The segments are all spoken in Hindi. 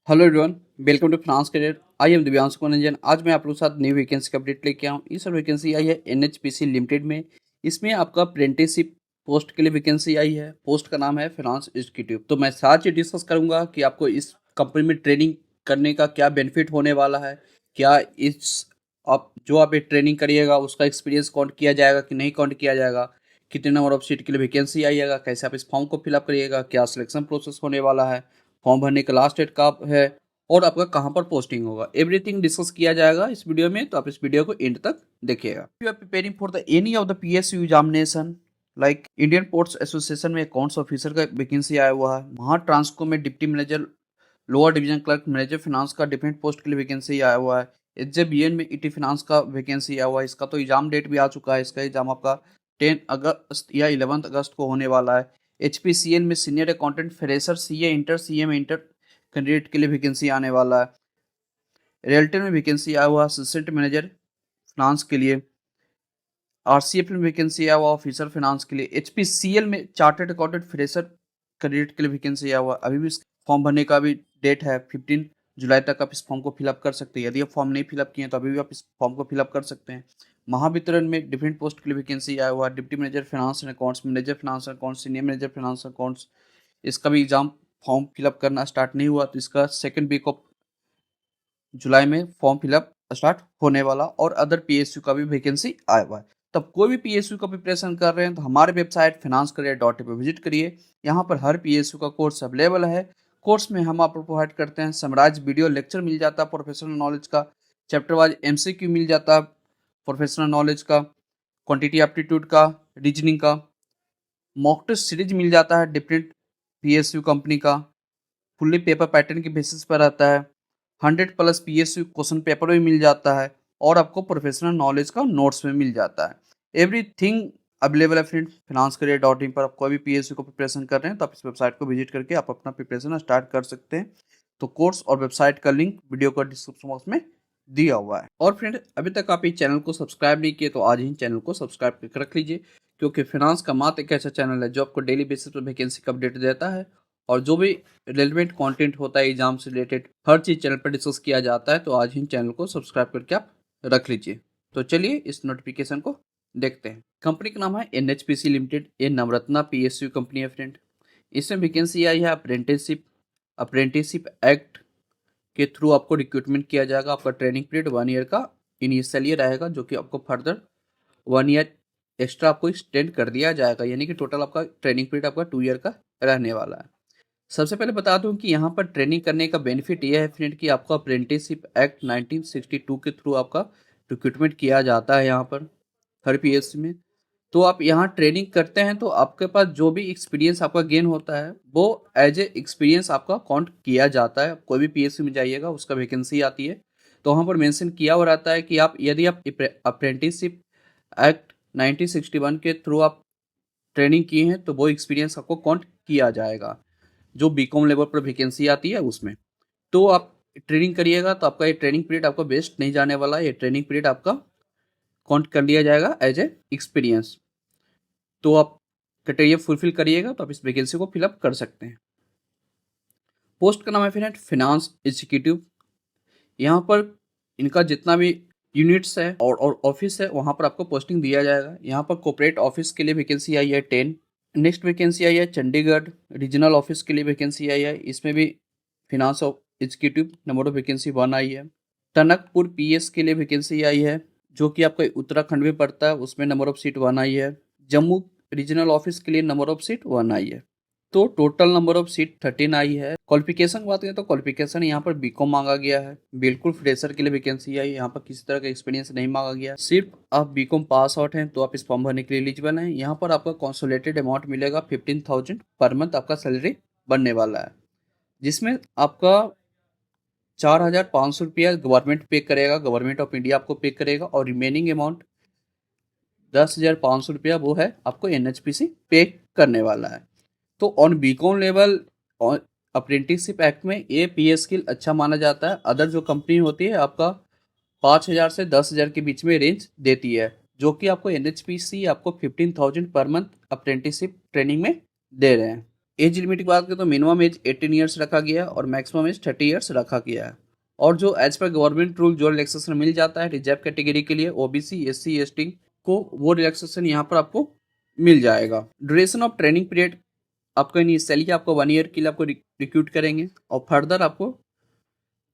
Hello everyone, welcome to France career. I am Divyansh Manoranjan. आज मैं आप लोगों के साथ न्यू वैकेंसी का अपडेट लेके आऊँ। इस वैकेंसी आई है एनएचपीसी लिमिटेड में। इसमें आपका अप्रेंटिसशिप पोस्ट के लिए वैकेंसी आई है। पोस्ट का नाम है फाइनेंस इंस्टीट्यूट। तो मैं सारा चीज डिस्कस करूंगा कि आपको इस कंपनी में ट्रेनिंग करने का क्या बेनिफिट होने वाला है, क्या इस आप ये ट्रेनिंग करिएगा उसका एक्सपीरियंस काउंट किया जाएगा कि नहीं काउंट किया जाएगा, कितने नंबर ऑफ सीट के लिए वैकेंसी आइएगा, कैसे आप इस फॉर्म को फिलअप करिएगा, क्या सिलेक्शन प्रोसेस होने वाला है, फॉर्म भरने का लास्ट डेट कब है और आपका कहाँ पर पोस्टिंग होगा। एवरीथिंग डिस्कस किया जाएगा इस वीडियो में, तो आप इस वीडियो को एंड तक देखिएगा। You are preparing for the any of the PSU examination like Indian Ports Association में अकाउंट्स ऑफिसर का वैकेंसी आया हुआ है। महा ट्रांसको में deputy manager, lower division clerk, manager finance का डिफरेंट पोस्ट के लिए वैकेंसी आया हुआ है। एचजेबीएन में ईटी फाइनेंस का वैकेंसी आया हुआ है। इसका तो एग्जाम डेट भी आ चुका है। इसका एग्जाम आपका 10 अगस्त या 11 अगस्त को होने वाला है। एचपीसीएल में senior accountant fresher CA inter CA में इंटर कैंडिडेट के लिए वैकेंसी आने वाला है। रियल्टी में वैकेंसी आया हुआ असिस्टेंट मैनेजर फाइनेंस के लिए। आरसीएफ में वैकेंसी आया हुआ ऑफिसर फाइनेंस के लिए। एचपीसीएल में चार्टर्ड अकाउंटेंट फ्रेशर कैंडिडेट के लिए वैकेंसी आया हुआ। अभी भी फॉर्म भरने का भी डेट है 15 जुलाई तक। आप इस फॉर्म को फिलअप कर सकते हैं। यदि आप फॉर्म नहीं फिलअप किए तो अभी भी आप इस फॉर्म को फिलअप कर सकते हैं। महावितरण में डिफरेंट पोस्ट के लिए वैकेंसी आया हुआ। Deputy manager finance and accounts, manager finance and accounts, senior manager finance accounts. इसका भी एग्जाम फॉर्म फिलअप करना स्टार्ट नहीं हुआ, तो इसका सेकेंड वीक ऑफ जुलाई में फॉर्म फिलअप स्टार्ट होने वाला। और अदर पीएसयू का भी वैकेंसी आया हुआ है। तब कोई भी पीएसयू का प्रिपरेशन कर रहे हैं तो हमारे वेबसाइट financecarier.in पे विजिट करिए। यहाँ पर हर पीएसयू का कोर्स अवेलेबल है। कोर्स में हम आपको प्रोवाइड करते हैं समराइज वीडियो लेक्चर मिल जाता है प्रोफेशनल नॉलेज का, चैप्टर वाइज एमसीक्यू मिल जाता है प्रोफेशनल नॉलेज का, क्वांटिटी एप्टीट्यूड का, रीजनिंग का, मॉक टेस्ट सीरीज मिल जाता है डिफरेंट पीएसयू कंपनी का, फुल्ली पेपर पैटर्न के बेसिस पर आता है। 100+ पीएसयू क्वेश्चन पेपर भी मिल जाता है और आपको प्रोफेशनल नॉलेज का नोट्स में मिल जाता है। एवरीथिंग अवेलेबल है फ्रेंड financecarier.in पर। आप कोई भी पीएसयू को प्रिपरेशन कर रहे हैं तो आप इस वेबसाइट को विजिट करके आप अपना प्रिपरेशन स्टार्ट कर सकते हैं। तो कोर्स और वेबसाइट का लिंक वीडियो का डिस्क्रिप्शन बॉक्स में दिया हुआ है। और फ्रेंड, अभी तक आप इस चैनल को सब्सक्राइब नहीं किए तो आज ही चैनल को सब्सक्राइब करके रख लीजिए, क्योंकि फाइनेंस का मात्र एक ऐसा चैनल है जो आपको डेली बेसिस पर वैकेंसी का अपडेट देता है और जो भी रेलिवेंट कंटेंट होता है एग्जाम से रिलेटेड हर चीज चैनल पर डिस्कस किया जाता है। तो आज ही चैनल को सब्सक्राइब करके आप रख लीजिए। तो चलिए इस नोटिफिकेशन को देखते हैं। कंपनी का नाम है एनएचपीसी लिमिटेड। ये नवरत्ना पीएसयू कंपनी है फ्रेंड। इसमें वैकेंसी आई है अप्रेंटिसशिप एक्ट के थ्रू आपको रिक्रूटमेंट किया जाएगा। आपका ट्रेनिंग पीरियड 1 ईयर का इनिशियली रहेगा, जो कि आपको फर्दर 1 ईयर एक्स्ट्रा आपको एक्सटेंड कर दिया जाएगा, यानी कि टोटल आपका ट्रेनिंग पीरियड आपका 2 ईयर का रहने वाला है। सबसे पहले बता दूं कि यहाँ पर ट्रेनिंग करने का बेनिफिट यह है फ्रेंड कि आपका अप्रेंटिसशिप एक्ट 1962 के थ्रू आपका रिक्रूटमेंट किया जाता है यहाँ पर हर पीएससी में। तो आप यहाँ ट्रेनिंग करते हैं तो आपके पास जो भी एक्सपीरियंस आपका गेन होता है वो एज ए एक्सपीरियंस आपका काउंट किया जाता है। कोई भी पीएससी में जाइएगा उसका वैकेंसी आती है तो वहाँ पर मेंशन किया हुआ रहता है कि आप यदि आप अप्रेंटिसशिप एक्ट 1961 के थ्रू आप ट्रेनिंग किए हैं तो वो एक्सपीरियंस आपको काउंट किया जाएगा जो बीकॉम लेवल पर वैकेंसी आती है उसमें। तो आप ट्रेनिंग करिएगा तो आपका ये ट्रेनिंग पीरियड आपका वेस्ट नहीं जाने वाला है। ये ट्रेनिंग पीरियड आपका काउंट कर लिया जाएगा एज ए एक्सपीरियंस। तो आप क्राइटेरिया फुलफिल करिएगा तो आप इस वैकेंसी को फिलअप कर सकते हैं। पोस्ट का नाम है फ्रेंड फाइनेंस एग्जीक्यूटिव। यहाँ पर इनका जितना भी यूनिट्स है और ऑफिस है वहाँ पर आपको पोस्टिंग दिया जाएगा। यहाँ पर कॉर्पोरेट ऑफिस के लिए वैकेंसी आई है 10। नेक्स्ट वैकेंसी आई है चंडीगढ़ रीजनल ऑफिस के लिए वैकेंसी आई है। इसमें भी finance of executive number of vacancy 1 आई है। टनकपुर पीएस के लिए वैकेंसी आई है जो कि आपका उत्तराखंड में पड़ता है, उसमें नंबर ऑफ सीट 1 आई है। जम्मू रीजनल ऑफिस के लिए नंबर ऑफ सीट 1 आई है। तो टोटल नंबर ऑफ सीट 13 आई है। क्वालिफिकेशन की बात करें तो क्वालिफिकेशन यहाँ पर बीकॉम मांगा गया है। बिल्कुल फ्रेशर के लिए वैकेंसी आई। यहाँ पर किसी तरह का एक्सपीरियंस नहीं मांगा गया। सिर्फ आप बीकॉम पास आउट हैं तो आप इस फॉर्म भरने के लिए एलिजिबल हैं। यहाँ पर आपका कंसोलिडेटेड अमाउंट मिलेगा 15,000 पर मंथ आपका सैलरी बनने वाला है, जिसमें आपका 4,500 रुपया गवर्नमेंट पे करेगा, गवर्नमेंट ऑफ इंडिया आपको पे करेगा और रिमेनिंग अमाउंट 10,500 रुपया वो है आपको एनएचपीसी पे करने वाला है। तो on BCom level apprenticeship act में ये पी स्किल अच्छा माना जाता है। अदर जो कंपनी होती है आपका 5,000 से 10,000 के बीच में रेंज देती है, जो कि आपको एनएचपीसी आपको 15,000 पर मंथ अप्रेंटिसशिप ट्रेनिंग में दे रहे हैं। एज लिमिट की बात करें तो मिनिमम एज 18 ईयर्स रखा गया है और मैक्सिमम एज 30 ईयर्स रखा गया है। और जो एज पर गवर्नमेंट रूल जो रिलैक्सेशन मिल जाता है रिजर्व कैटेगरी के लिए ओबीसी एससी एसटी को, वो रिलैक्सेशन यहाँ पर आपको मिल जाएगा। ड्यूरेशन ऑफ ट्रेनिंग पीरियड आपको इनिशियली आपको 1 ईयर के लिए आपको रिक्रूट करेंगे और फर्दर आपको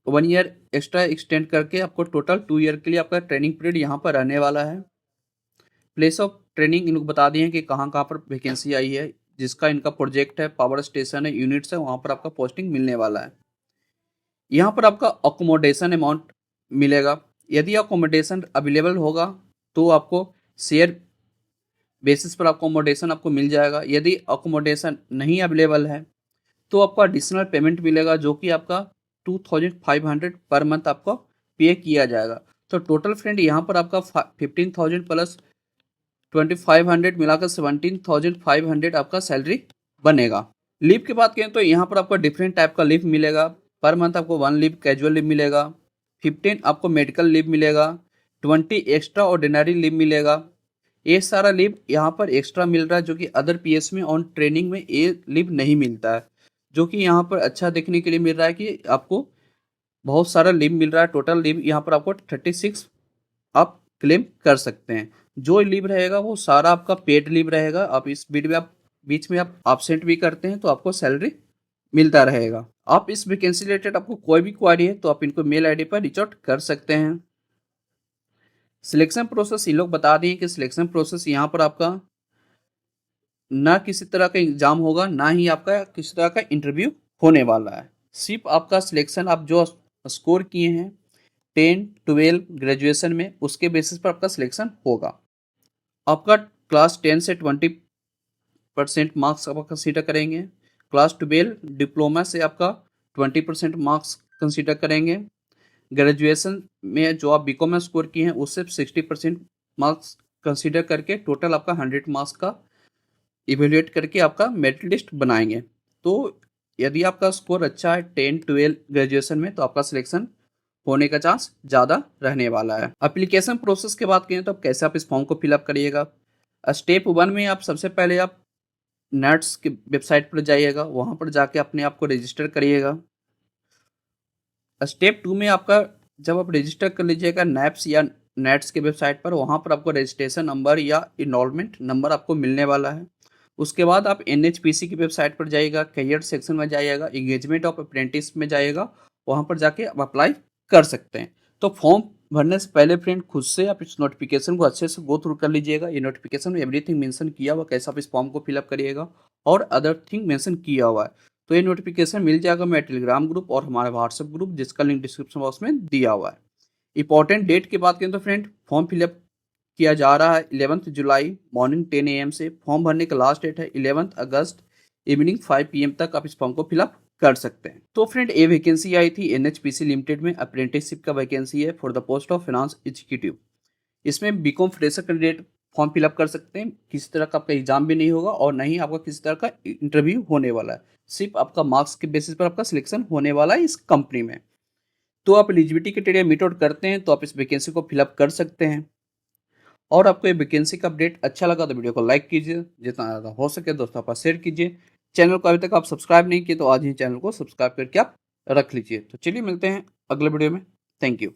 1 ईयर एक्स्ट्रा एक्सटेंड करके आपको टोटल 2 ईयर के लिए आपका ट्रेनिंग पीरियड यहाँ पर रहने वाला है। प्लेस ऑफ ट्रेनिंग इन लोग बता दिए हैं कि कहाँ कहाँ पर वैकेंसी आई है, जिसका इनका प्रोजेक्ट है, पावर स्टेशन है, यूनिट्स है, वहाँ पर आपका पोस्टिंग मिलने वाला है। यहाँ पर आपका अकोमोडेशन अमाउंट मिलेगा। यदि अकोमोडेशन अवेलेबल होगा तो आपको शेयर बेसिस पर अकोमोडेशन आपको मिल जाएगा। यदि अकोमोडेशन नहीं अवेलेबल है तो आपको एडिशनल पेमेंट मिलेगा, जो कि आपका 2500 पर मंथ आपको पे किया जाएगा। तो टोटल फ्रेंड यहाँ पर आपका 15,000 प्लस 2500 मिलाकर 17,500 आपका सैलरी बनेगा। लीव की बात करें तो यहाँ पर आपको डिफरेंट टाइप का लीव मिलेगा। पर मंथ आपको 1 लीव कैजुअल लीव मिलेगा, 15 आपको मेडिकल लीव मिलेगा, 20 एक्स्ट्रा ऑर्डिनरी लीव मिलेगा। ये सारा लीव यहाँ पर एक्स्ट्रा मिल रहा है, जो कि अदर पीएस में ऑन ट्रेनिंग में ये लीव नहीं मिलता है, जो कि यहाँ पर अच्छा देखने के लिए मिल रहा है कि आपको बहुत सारा लीव मिल रहा है। टोटल लीव यहाँ पर आपको 36 आप क्लेम कर सकते हैं। जो लीव रहेगा वो सारा आपका पेड लीव रहेगा। आप इस बीच में आप एब्सेंट भी करते हैं तो आपको सैलरी मिलता रहेगा। आप इस वैकेंसी रिलेटेड आपको कोई भी क्वारी है तो आप इनको मेल आईडी पर रीच आउट कर सकते हैं। सिलेक्शन प्रोसेस ये लोग बता दिए कि सिलेक्शन प्रोसेस यहाँ पर आपका ना किसी तरह का एग्जाम होगा, ना ही आपका किसी तरह का इंटरव्यू होने वाला है। सिर्फ आपका सिलेक्शन आप जो स्कोर किए हैं 10, 12 ग्रेजुएशन में, उसके बेसिस पर आपका सिलेक्शन होगा। आपका क्लास 10 से 20% मार्क्स आपका कंसीडर करेंगे। क्लास 12 डिप्लोमा से आपका 20% मार्क्स कंसीडर करेंगे। ग्रेजुएशन में जो आप बीकॉम में स्कोर किए हैं उससे 60% मार्क्स कंसीडर करके टोटल आपका 100 मार्क्स का इवेल्युएट करके आपका मेरिट लिस्ट बनाएंगे। तो यदि आपका स्कोर अच्छा है 10, 12 ग्रेजुएशन में तो आपका सिलेक्शन होने का चांस ज़्यादा रहने वाला है। एप्लीकेशन प्रोसेस की बात करें तो आप कैसे आप इस फॉर्म को फिलअप करिएगा। स्टेप 1 में आप सबसे पहले आप नेट्स की वेबसाइट पर जाइएगा, वहाँ पर जाके अपने आप को रजिस्टर करिएगा। स्टेप 2 में आपका जब आप रजिस्टर कर लीजिएगा नैप्स या नेट्स के वेबसाइट पर, वहाँ पर आपको रजिस्ट्रेशन नंबर या इनरोलमेंट नंबर आपको मिलने वाला है। उसके बाद आप एनएचपीसी की वेबसाइट पर जाइएगा, करियर सेक्शन में जाइएगा, एंगेजमेंट ऑफ अप्रेंटिस में जाइएगा, वहाँ पर जाके आप अप्लाई कर सकते हैं। तो फॉर्म भरने से पहले फ्रेंड खुद से आप इस नोटिफिकेशन को अच्छे से गो थ्रू कर लीजिएगा। ये नोटिफिकेशन में एवरीथिंग मेंशन किया हुआ कैसे आप इस फॉर्म को फिलअप करिएगा और अदर थिंग मेंशन किया हुआ है। तो ये नोटिफिकेशन मिल जाएगा मेरे टेलीग्राम ग्रुप और हमारे व्हाट्सएप ग्रुप, जिसका लिंक डिस्क्रिप्शन बॉक्स में दिया हुआ है। इंपॉर्टेंट डेट की बात करें तो फ्रेंड फॉर्म फिलअप किया जा रहा है 11 जुलाई मॉर्निंग 10 AM से। फॉर्म भरने का लास्ट डेट है 11 अगस्त इवनिंग 5 PM तक आप इस फॉर्म को फिलअप कर सकते हैं। तो फ्रेंड ये वैकेंसी आई थी एनएचपीसी लिमिटेड में, अप्रेंटिसशिप का वैकेंसी है for the post of finance executive. इसमें BCom fresher candidate form fill up कर सकते हैं। किसी तरह का आपका एग्जाम भी नहीं होगा और ना ही आपका किसी तरह का इंटरव्यू होने वाला है। सिर्फ आपका मार्क्स के बेसिस पर आपका सिलेक्शन होने वाला है इस कंपनी में। तो आप एलिजिबिलिटी क्राइटेरिया मीट आउट करते हैं तो आप इस वैकेंसी को फिलअप कर सकते हैं। और आपको ये वैकेंसी का अपडेट अच्छा लगा तो वीडियो को लाइक कीजिए, जितना ज़्यादा हो सके दोस्तों आप शेयर कीजिए। चैनल को अभी तक आप सब्सक्राइब नहीं किए तो आज ही चैनल को सब्सक्राइब करके आप रख लीजिए। तो चलिए मिलते हैं अगले वीडियो में। Thank you.